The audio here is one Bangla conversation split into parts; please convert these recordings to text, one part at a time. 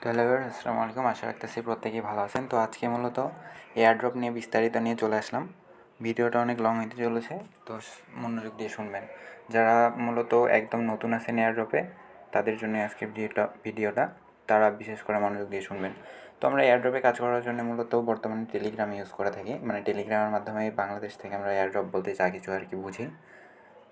তো হ্যালো ভিউয়ার্স, আসসালামু আলাইকুম। আশা রাখতেছি প্রত্যেকেই ভালো আছেন। তো আজকে মূলত এয়ারড্রপ নিয়ে বিস্তারিত নিয়ে চলে আসলাম। ভিডিওটা অনেক লং হতে চলেছে, তো মনোযোগ দিয়ে শুনবেন। যারা মূলত একদম নতুন আছেন এয়ারড্রপে, তাদের জন্য আজকে ভিডিওটা তারা বিশেষ করে মনোযোগ দিয়ে শুনবেন। তো আমরা এয়ারড্রপে কাজ করার জন্য মূলত বর্তমানে টেলিগ্রাম ইউজ করে থাকি। মানে টেলিগ্রামের মাধ্যমে বাংলাদেশ থেকে আমরা এয়ারড্রপ বলতে যা কিছু আর কি বুঝি।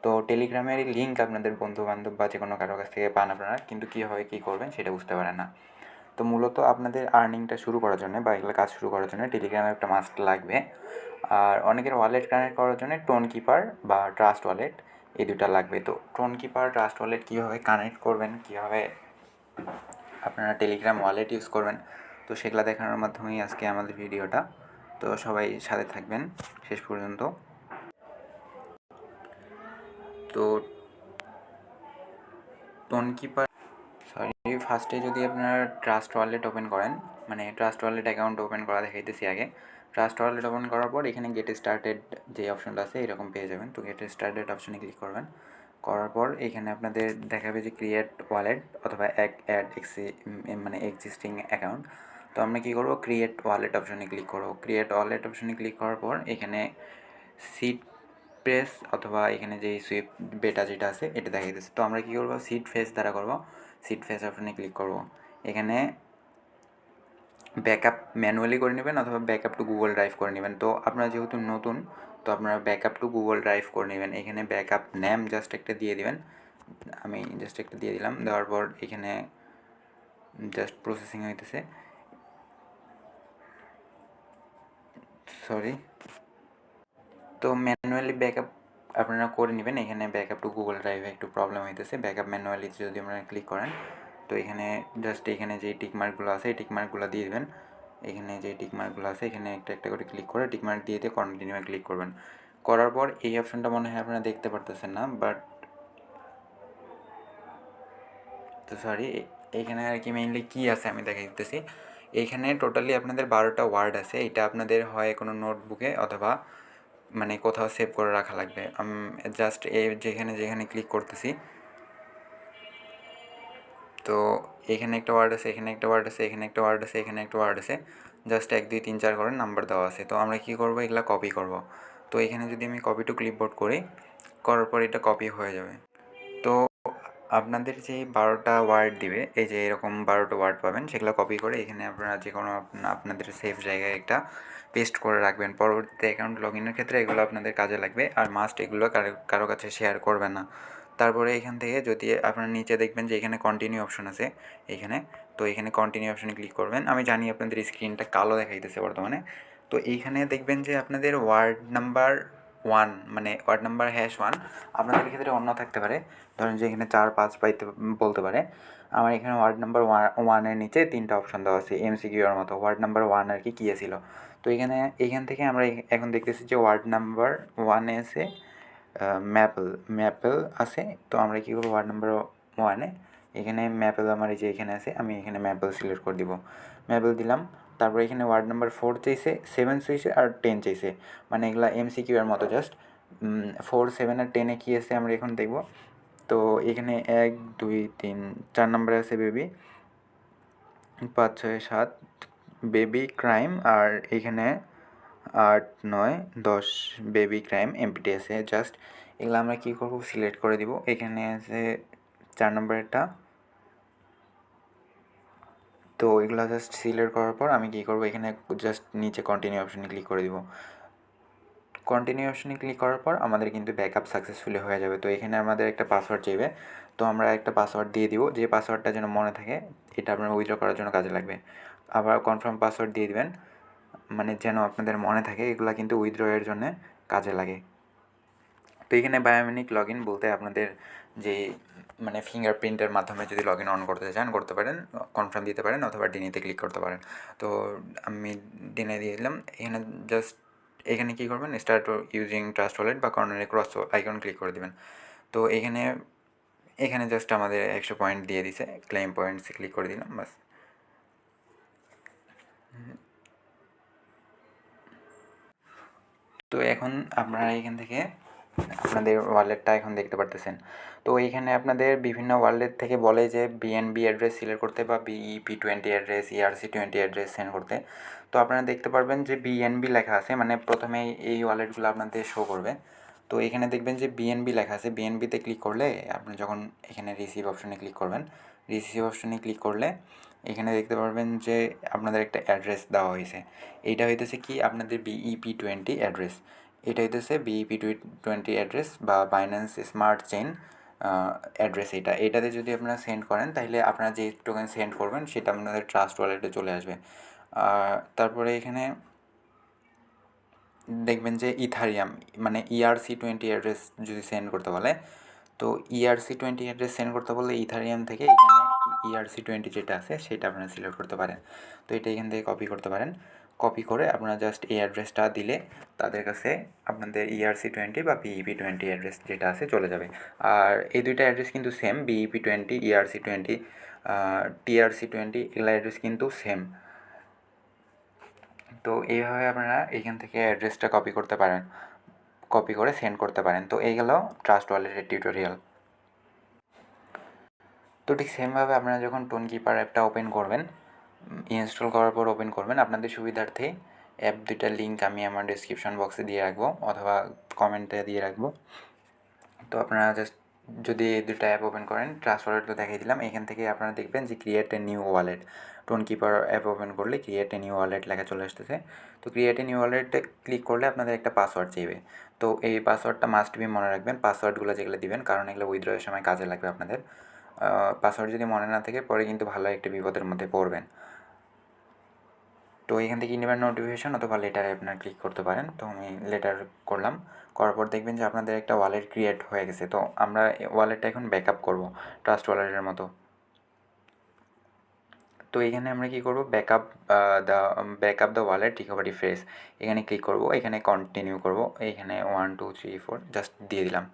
তো টেলিগ্রামের লিঙ্ক আপনাদের বন্ধুবান্ধব বা যে কোনো কারো কাছ থেকে পান আপনারা, কিন্তু কীভাবে কী করবেন সেটা বুঝতে পারেন না। তো মূলত আপনাদের আর্নিংটা শুরু করার জন্য বা এগুলো কাজ শুরু করার জন্য টেলিগ্রামে একটা মাস্ট লাগবে। আর অনেকের ওয়ালেট কানেক্ট করার জন্য টোন কিপার বা ট্রাস্ট ওয়ালেট, এই দুটো লাগবে। তো টোন কিপার ট্রাস্ট ওয়ালেট কীভাবে কানেক্ট করবেন, কীভাবে আপনারা টেলিগ্রাম ওয়ালেট ইউজ করবেন, তো সেগুলো দেখানোর মাধ্যমেই আজকে আমাদের ভিডিওটা। তো সবাই সাথে থাকবেন শেষ পর্যন্ত। তো টোন কিপার ফার্স্টে যদি আপনারা ট্রাস্ট ওয়ালেট ওপেন করেন, মানে ট্রাস্ট ওয়ালেট অ্যাকাউন্ট ওপেন করা দেখাইতেছি আগে। ট্রাস্ট ওয়ালেট ওপেন করার পর এখানে গেট স্টার্টেড যে অপশনটা আছে এরকম পেয়ে যাবেন। তো গেট স্টার্টেড অপশনে ক্লিক করবেন। করার পর এখানে আপনাদের দেখাবে যে ক্রিয়েট ওয়ালেট অথবা মানে এক্সিস্টিং অ্যাকাউন্ট। তো আমরা কী করবো, ক্রিয়েট ওয়ালেট অপশনে ক্লিক করবো। ক্রিয়েট ওয়ালেট অপশনে ক্লিক করার পর এখানে সিট প্রেস অথবা এখানে যে সুইফট বেটা যেটা আছে এটা দেখা যাচ্ছে। তো আমরা কী করবো, সিট ফেস দ্বারা করবো। সিট ফেস অপশনে ক্লিক করব। এখানে ব্যাকআপ ম্যানুয়ালি করে নেবেন অথবা ব্যাকআপ টু গুগল ড্রাইভ করে নেবেন। তো আপনারা যেহেতু নতুন, তো আপনারা ব্যাকআপ টু গুগল ড্রাইভ করে নেবেন। এখানে ব্যাকআপ নেম জাস্ট একটা দিয়ে দেবেন। আমি জাস্ট একটা দিয়ে দিলাম। দেওয়ার পর এখানে জাস্ট প্রসেসিং হইতেছে, সরি। তো ম্যানুয়ালি ব্যাকআপ আপনারা করে নেবেন। এখানে ব্যাকআপ টু গুগল ড্রাইভে একটু প্রবলেম হইতেছে। ব্যাকআপ ম্যানুয়ালি যদি আপনারা ক্লিক করেন, তো এখানে জাস্ট এখানে যে টিকমার্কগুলো আছে এই টিকমার্কগুলো দিয়ে দেবেন। এখানে যে টিকমার্কগুলো আছে এখানে একটা একটা করে ক্লিক করে টিকমার্ক দিয়ে কন্টিনিউ ক্লিক করবেন। করার পর এই অপশনটা মনে হয় আপনারা দেখতে পারতেছেন না, বাট তো সরি, এইখানে আর কি মেইনলি কী আছে আমি দেখাই দিতেছি। এইখানে টোটালি আপনাদের 12টা ওয়ার্ড আছে। এটা আপনাদের হয় কোনো নোটবুকে অথবা মানে কোথাও সেভ করে রাখা লাগবে। জাস্ট যেখানে যেখানে ক্লিক করতেছি, তো এখানে একটা ওয়ার্ড আছে, এখানে একটা ওয়ার্ড আছে, এখানে একটা ওয়ার্ড আছে, এখানে একটা ওয়ার্ড আছে। জাস্ট 1 2 3 4 করে নাম্বার দেওয়া আছে। তো আমরা কী করবো, এগুলো কপি করব। তো এখানে যদি আমি কপি টু ক্লিপবোর্ড করি, করার পর এটা কপি হয়ে যাবে। তো আপনাদের যে 12টা ওয়ার্ড দিবে, এই যে এরকম 12টা ওয়ার্ড পাবেন, সেগুলো কপি করে এখানে আপনারা যে কোনো আপনাদের সেফ জায়গায় একটা পেস্ট করে রাখবেন। পরবর্তীতে অ্যাকাউন্ট লগ ইনের ক্ষেত্রে এগুলো আপনাদের কাজে লাগবে। আর মাস্ট এগুলো কারো কাছে শেয়ার করবেন না। তারপরে এখান থেকে যদি আপনারা নিচে দেখবেন যে এখানে কন্টিনিউ অপশন আছে এইখানে, তো এখানে কন্টিনিউ অপশনে ক্লিক করবেন। আমি জানি আপনাদের স্ক্রিনটা কালো দেখাইতেছে বর্তমানে। তো এইখানে দেখবেন যে আপনাদের ওয়ার্ড নাম্বার 1 মানে ওয়ার্ড নাম্বার #1 আপনাদের ক্ষেত্রে অন্য থাকতে পারে। ধরেন যে এখানে 4 5 পাইতে বলতে পারে। আমার এখানে ওয়ার্ড নাম্বার 1 এর নিচে 3টা অপশন দেওয়া আছে এমসিকিউ এর মতো। ওয়ার্ড নাম্বার 1 আর কি ছিল। তো এখান থেকে আমরা এখন দেখতেছি যে ওয়ার্ড নাম্বার 1 এ আছে ম্যাপেল আছে। তো আমরা কী করবো, ওয়ার্ড নাম্বার 1 এখানে ম্যাপেল আমার এই যে এখানে আছে, আমি এখানে ম্যাপেল সিলেক্ট করে দিব। ম্যাপেল দিলাম। তারপর এখানে ওয়ার্ড নাম্বার 4 চাইছে, 7 চাইছে আর 10 চাইছে। মানে এগুলা এমসিকিউ এর মতো জাস্ট। 4 7 আর 10 কী আছে আমরা এখন দেখব। তো এখানে 1 2 3 4 নম্বরে আছে বেবি, 5 6 7 বেবি ক্রাইম, আর এখানে 8 9 10 বেবি ক্রাইম এমপিটি আছে জাস্ট। এগুলো আমরা কী করব, সিলেক্ট করে দিব। এখানে আছে 4 নম্বরেরটা। তো এগুলো জাস্ট সিলেক্ট করার পর আমি কী করব, এখানে জাস্ট নিচে কন্টিনিউ অপশনে ক্লিক করে দিব। কন্টিনিউ অপশনে ক্লিক করার পর আমাদের কিন্তু ব্যাকআপ সাকসেসফুলি হয়ে যাবে। তো এখানে আমাদের একটা পাসওয়ার্ড চাইবে। তো আমরা একটা পাসওয়ার্ড দিয়ে দিব, যে পাসওয়ার্ডটা যেন মনে থাকে, এটা আপনার উইথড্র করার জন্য কাজে লাগবে। আবার কনফার্ম পাসওয়ার্ড দিয়ে দিবেন, মানে যেন আপনাদের মনে থাকে। এগুলো কিন্তু উইথড্র এর জন্য কাজে লাগে। তো এখানে বায়োমেট্রিক লগ ইন বলতে আপনাদের যে মানে ফিঙ্গারপ্রিন্টের মাধ্যমে যদি লগ ইন অন করতে চান করতে পারেন, কনফার্ম দিতে পারেন অথবা ডিনিতে ক্লিক করতে পারেন। তো আমি ডিনে দিয়ে দিলাম। এখানে জাস্ট এখানে কী করবেন, স্টার্ট ইউজিং ট্রাস্ট ওয়ালেট বা কর্নারে ক্রস আইকন ক্লিক করে দেবেন। তো এখানে জাস্ট আমাদের 100 পয়েন্ট দিয়ে দিছে, ক্লেম পয়েন্টসে ক্লিক করে দিলাম, বাস। তো এখন আপনারা এখান থেকে আপনাদের ওয়ালেটটা এখন দেখতে পারতেছেন। তো এইখানে আপনাদের বিভিন্ন ওয়ালেট থেকে বলে যে বিএনবি অ্যাড্রেস সিলেক্ট করতে বা বিইপি20 অ্যাড্রেস, ERC20 অ্যাড্রেস সেন্ড করতে। তো আপনারা দেখতে পারবেন যে বিএনবি লেখা আছে, মানে প্রথমেই এই ওয়ালেটগুলো আপনাদের শো করবে। তো এখানে দেখবেন যে বিএনবি লেখা আছে, বিএনবিতে ক্লিক করলে আপনি যখন এখানে রিসিভ অপশনে ক্লিক করবেন, রিসিভ অপশনে ক্লিক করলে এখানে দেখতে পারবেন যে আপনাদের একটা অ্যাড্রেস দেওয়া হয়েছে। এইটা হইতেছে কি আপনাদের বিইপি20 অ্যাড্রেস। এটা হইতেছে বিইপি20 অ্যাড্রেস বা বাইন্যান্স স্মার্ট চেইন অ্যাড্রেস। এটাতে যদি আপনারা সেন্ড করেন তাহলে আপনারা যে টোকেন সেন্ড করবেন সেটা আপনাদের ট্রাস্ট ওয়ালেটে চলে আসবে। তারপরে এখানে দেখবেন যে ইথারিয়াম মানে ERC20 অ্যাড্রেস যদি সেন্ড করতে বলে, তো ERC20 অ্যাড্রেস সেন্ড করতে বললে ইথারিয়াম থেকে এখানে ERC20 যেটা আছে সেটা আপনারা সিলেক্ট করতে পারেন। তো এটা এখান থেকে কপি করতে পারেন। কপি করে আপনারা জাস্ট এই অ্যাড্রেসটা দিলে তাদের কাছে আপনাদের ERC20 বা বিইপি20 অ্যাড্রেস যেটা আছে চলে যাবে। আর এই দুইটা অ্যাড্রেস কিন্তু সেম, বিইপি20, ERC20, TRC20 এগুলো অ্যাড্রেস কিন্তু সেম। তো এইভাবে আপনারা এইখান থেকে অ্যাড্রেসটা কপি করতে পারেন, কপি করে সেন্ড করতে পারেন। তো এই গেল ট্রাস্ট ওয়ালেটের টিউটোরিয়াল। তো ঠিক সেমভাবে আপনারা যখন টোন কিপার অ্যাপটা ওপেন করবেন, ইনস্টল করার পর ওপেন করবেন, আপনাদের সুবিধার্থে অ্যাপ দুইটার লিঙ্ক আমি আমার ডিসক্রিপশন বক্সে দিয়ে রাখবো অথবা কমেন্টে দিয়ে রাখবো। তো আপনারা জাস্ট যদি এই দুটো অ্যাপ ওপেন করেন, ট্রাস্ট ওয়ালেট তো দেখিয়ে দিলাম, এখান থেকে আপনারা দেখবেন যে create a new wallet. Tone keeper app open করলে ক্রিয়েট এ নিউ ওয়ালেট লেখা চলে আসতেছে। তো ক্রিয়েট এ নিউ ওয়ালেটে ক্লিক করলে আপনাদের একটা পাসওয়ার্ড চাইবে। তো এই পাসওয়ার্ডটা মাস্ট বি মনে রাখবেন, পাসওয়ার্ডগুলো যেগুলো দিবেন, কারণ এগুলো উইথড্রয়ের সময় কাজে লাগবে আপনাদের। পাসওয়ার্ড যদি মনে না থাকে পরে কিন্তু ভালো একটা বিপদের মধ্যে পড়বেন। তো এখান থেকে ইনভাইট নোটিফিকেশন অথবা লেটারে আপনারা ক্লিক করতে পারেন। তো আমি লেটার করলাম, করার পর দেখবেন যে আপনাদের একটা ওয়ালেট ক্রিয়েট হয়ে গেছে। তো আমরা ওয়ালেটটা এখন ব্যাকআপ করব ট্রাস্ট ওয়ালেটের মতো। তো এখানে আমরা কী করব, backup the wallet recovery phrase, এখানে ক্লিক করব, এখানে কন্টিনিউ করব, এইখানে 1 2 3 4 জাস্ট দিয়ে দিলাম।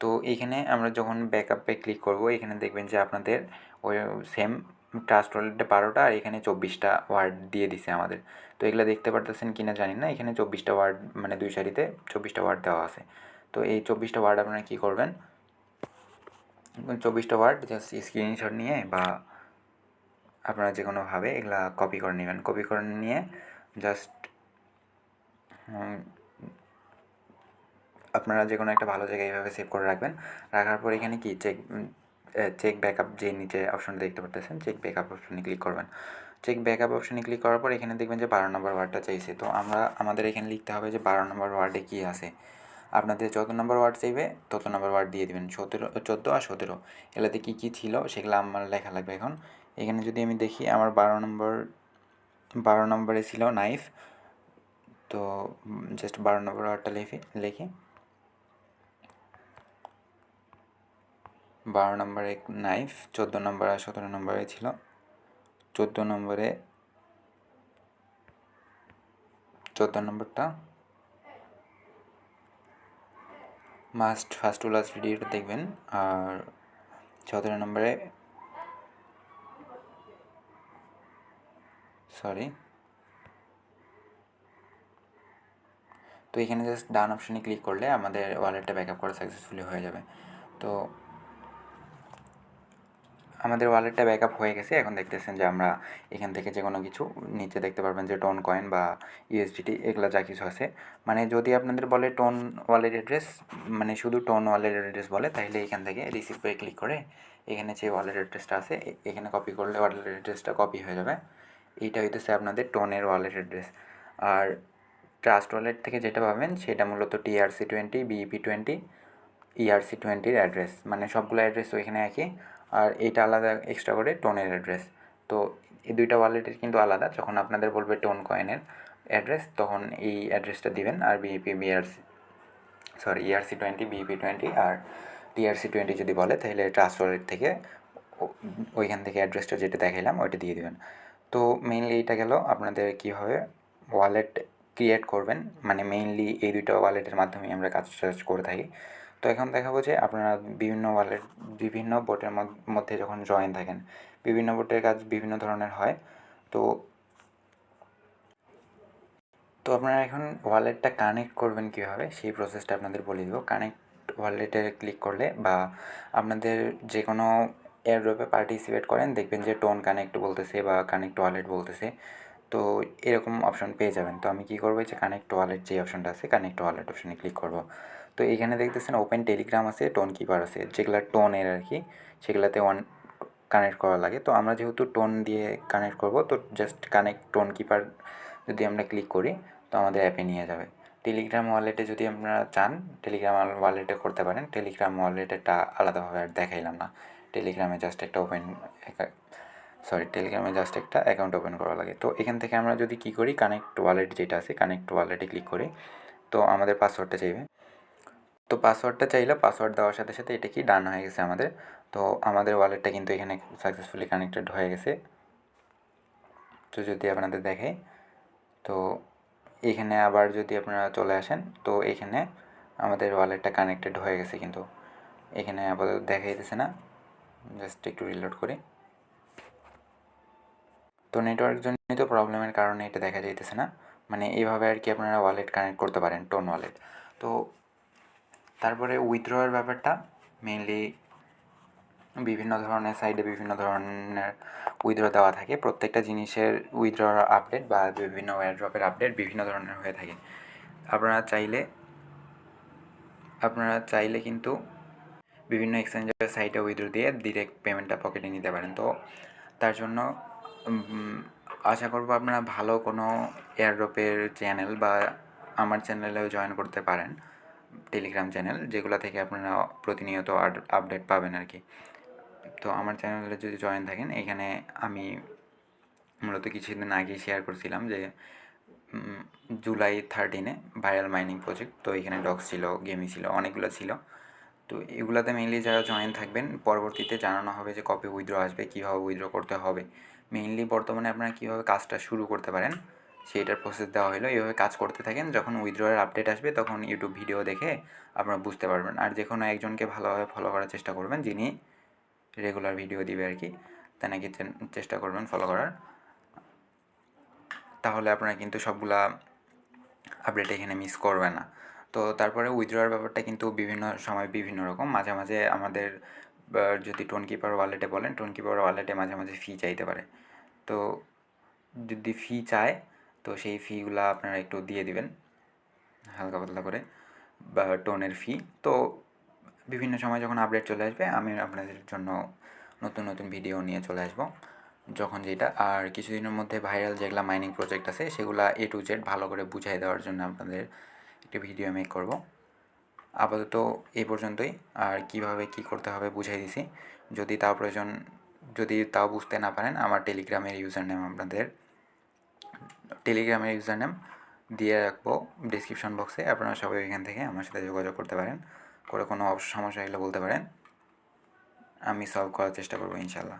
তো এইখানে আমরা যখন ব্যাকআপে ক্লিক করব এখানে দেখবেন যে আপনাদের ওই সেম ট্রাস্ট ওয়ালেটে 12টা আর এখানে 24টা ওয়ার্ড দিয়ে দিছে আমাদের। তো এগুলো দেখতে পারতেছেন কি না জানি না, এখানে 24টা ওয়ার্ড মানে দুই সারিতে 24টা ওয়ার্ড দেওয়া আছে। তো এই 24টা ওয়ার্ড আপনারা কী করবেন, 24টা ওয়ার্ড জাস্ট স্ক্রিনশট নিয়ে বা আপনারা যে কোনোভাবে এগুলা কপি করে নেবেন। কপি করে নিয়ে জাস্ট আপনারা যে কোনো একটা ভালো জায়গায় এইভাবে সেভ করে রাখবেন। রাখার পর এখানে কি চেক ব্যাকআপ যে নিচে অপশনটা দেখতে পারতেছেন, চেক ব্যাকআপ অপশনে ক্লিক করবেন। চেক ব্যাকআপ অপশনে ক্লিক করার পর এখানে দেখবেন যে 12 নম্বর ওয়ার্ডটা চাইছে। তো আমাদের এখানে লিখতে হবে যে 12 নম্বর ওয়ার্ডে কী আছে। আপনাদের যত নম্বর ওয়ার্ড চাইবে তত নম্বর ওয়ার্ড দিয়ে দেবেন, 14 আর 17 এগুলোতে কী কী ছিল সেগুলো আমার লেখা লাগবে এখন। এখানে যদি আমি দেখি আমার 12 নম্বরে ছিল নাইফ। তো জাস্ট 12 নম্বর ওয়ার্ডটা লিখি 12 নম্বরে নাইফ, 14 নম্বর আর 17 নম্বরে ছিল 14 নম্বরটা মাস্ট ফার্স্ট টু লাস্ট ভিডিওটা দেখবেন। আর 17 নম্বরে তো এখানে জাস্ট ডান অপশানে ক্লিক করলে আমাদের ওয়ালেটটা ব্যাকআপ করা সাকসেসফুলি হয়ে যাবে। তো আমাদের ওয়ালেটটা ব্যাকআপ হয়ে গেছে। এখন দেখতেছেন যে আমরা এখান থেকে যে কোনো কিছু নিচে দেখতে পারবেন যে টোন কয়েন বা ইউএসডিটি এগুলো যা কিছু আছে, মানে যদি আপনাদের বলে টোন ওয়ালেট অ্যাড্রেস, মানে শুধু টোন ওয়ালেট অ্যাড্রেস বলে, তাহলে এখান থেকে রিসিভ করে ক্লিক করে এখানে যে ওয়ালেট অ্যাড্রেসটা আছে এখানে কপি করলে ওয়ালেট অ্যাড্রেসটা কপি হয়ে যাবে। এইটা হইতেছে আপনাদের টোনের ওয়ালেট অ্যাড্রেস। আর ট্রাস্ট ওয়ালেট থেকে যেটা পাবেন সেটা মূলত TRC20, বিইপি20, ERC20 অ্যাড্রেস, মানে সবগুলো অ্যাড্রেস ওইখানে একই। আর এইটা আলাদা এক্সট্রা করে টোনের অ্যাড্রেস। তো এই দুইটা ওয়ালেটের কিন্তু আলাদা, যখন আপনাদের বলবে টোন কয়েনের অ্যাড্রেস তখন এই অ্যাড্রেসটা দিবেন। আর ERC20, বিইপি20 আর TRC20 যদি বলে তাহলে ট্রাস্ট ওয়ালেট থেকে ওইখান থেকে অ্যাড্রেসটা যেটা দেখাইলাম ওইটা দিয়ে দেবেন। তো মেইনলি এইটা গেল আপনাদের কীভাবে ওয়ালেট ক্রিয়েট করবেন, মানে মেইনলি এই দুইটা ওয়ালেটের মাধ্যমে আমরা কাজ করে থাকি। তো এখন দেখাবো যে আপনারা বিভিন্ন বোটের মধ্যে যখন জয়েন থাকেন, বিভিন্ন বোটের কাজ বিভিন্ন ধরনের হয়। তো তো আপনারা এখন ওয়ালেটটা কানেক্ট করবেন কীভাবে সেই প্রসেসটা আপনাদের বলে দেবো। কানেক্ট ওয়ালেটে ক্লিক করলে বা আপনাদের যে কোনো এয়ারড্রপে পার্টিসিপেট করেন, দেখবেন যে টোন কানেক্ট বলতেছে বা কানেক্ট ওয়ালেট বলতেছে, তো এরকম অপশন পেয়ে যাবেন। তো আমি কী করবো, যে কানেক্ট ওয়ালেট যে অপশনটা আছে, কানেক্ট ওয়ালেট অপশনে ক্লিক করব। তো এখানে দেখতেছেন ওপেন টেলিগ্রাম আছে, টোন কিপার আছে, যেগুলো টোনের আর কি, সেগুলোতে কানেক্ট করা লাগে। তো আমরা যেহেতু টোন দিয়ে কানেক্ট করব, তো জাস্ট কানেক্ট টোন কিপার যদি আমরা ক্লিক করি তো আমাদের অ্যাপে নিয়ে যাবে। টেলিগ্রাম ওয়ালেটে যদি আপনারা চান টেলিগ্রাম ওয়ালেটে করতে পারেন। টেলিগ্রাম ওয়ালেটেরটা আলাদাভাবে আর দেখাইলাম না। টেলিগ্রামে জাস্ট একটা টেলিগ্রামে জাস্ট একটা অ্যাকাউন্ট ওপেন করা লাগে। তো এখান থেকে আমরা যদি কী করি, কানেক্ট ওয়ালেট যেটা আছে, কানেক্ট ওয়ালেটে ক্লিক করি, তো আমাদের পাসওয়ার্ডটা চাইবে। তো পাসওয়ার্ডটা চাইলে পাসওয়ার্ড দেওয়ার সাথে সাথে এটা কি ডান হয়ে গেছে আমাদের। তো আমাদের ওয়ালেটটা কিন্তু এখানে সাকসেসফুলি কানেক্টেড হয়ে গেছে। তো যদি আপনাদের দেখে, তো এখানে আবার যদি আপনারা চলে আসেন, তো এখানে আমাদের ওয়ালেটটা কানেক্টেড হয়ে গেছে, কিন্তু এখানে আপাতত দেখা যেতেছে না। জাস্ট একটু রিলোড করি। তো নেটওয়ার্ক জনিত প্রবলেমের কারণে এটা দেখা যাইতেছে না। মানে এইভাবে আর কি আপনারা ওয়ালেট কানেক্ট করতে পারেন, টোন ওয়ালেট। তো তারপরে উইথড্রয়ের ব্যাপারটা মেইনলি বিভিন্ন ধরনের সাইডে বিভিন্ন ধরনের উইথড্র দেওয়া থাকে। প্রত্যেকটা জিনিসের উইথড্রর আপডেট বা বিভিন্ন এয়ারড্রপের আপডেট বিভিন্ন ধরনের হয়ে থাকে। আপনারা চাইলে কিন্তু বিভিন্ন এক্সচেঞ্জের সাইটে উইথড্র দিয়ে ডিরেক্ট পেমেন্টটা পকেটে নিতে পারেন। তো তার জন্য আশা করব আপনারা ভালো কোনো এয়ারড্রপের চ্যানেল বা আমার চ্যানেলেও জয়েন করতে পারেন, টেলিগ্রাম চ্যানেল, যেগুলো থেকে আপনারা প্রতিনিয়ত আপডেট পাবেন আর কি। তো আমার চ্যানেলে যদি জয়েন থাকেন, এখানে আমি মূলত কিছুদিন আগেই শেয়ার করছিলাম যে জুলাই 13 ভাইরাল মাইনিং প্রজেক্ট। তো এখানে ডক্স ছিল, গেমি ছিল, অনেকগুলো ছিল। তো এগুলোতে মেইনলি যারা জয়েন থাকবেন, পরবর্তীতে জানানো হবে যে কবে উইথড্র আসবে, কীভাবে উইথড্র করতে হবে। মেইনলি বর্তমানে আপনারা কীভাবে কাজটা শুরু করতে পারেন সেইটার প্রসেস দেওয়া হলো। এইভাবে কাজ করতে থাকেন, যখন উইথড্রয়ের আপডেট আসবে তখন ইউটিউব ভিডিও দেখে আপনারা বুঝতে পারবেন। আর যে কোনো একজনকে ভালোভাবে ফলো করার চেষ্টা করবেন, যিনি রেগুলার ভিডিও দিবে আর কি, তা নাকি চেষ্টা করবেন ফলো করার। তাহলে আপনারা কিন্তু সবগুলা আপডেট এখানে মিস করবেন না। তো তারপরে উইথড্রয়ার ব্যাপারটা কিন্তু বিভিন্ন সময় বিভিন্ন রকম। মাঝে মাঝে আমাদের যদি টোন কিপার ওয়ালেটে বলেন, টোন কিপার ওয়ালেটে মাঝে মাঝে ফি চাইতে পারে। তো যদি ফি চায়, তো সেই ফিগুলা আপনারা একটু দিয়ে দিবেন হালকা পাতলা করে, বা টোনের ফি। তো বিভিন্ন সময় যখন আপডেট চলে আসবে, আমি আপনাদের জন্য নতুন নতুন ভিডিও নিয়ে চলে আসবো যখন যেটা। আর কিছুদিনের মধ্যে ভাইরাল যেগুলো মাইনিং প্রজেক্ট আছে, সেগুলো A to Z ভালো করে বুঝাই দেওয়ার জন্য আপনাদের একটি ভিডিও মেক করব। আপাতত এই পর্যন্তই। আর কিভাবে কি করতে হবে বুঝাই দিছি। যদি তাও বুঝতে না পারেন, আমার টেলিগ্রামের ইউজার নেম দিয়ে রাখবো ডিসক্রিপশন বক্সে। আপনারা সবাই এখান থেকে আমার সাথে যোগাযোগ করতে পারেন, করে কোনো সমস্যা হলে বলতে পারেন, আমি সলভ করার চেষ্টা করবো ইনশাল্লাহ।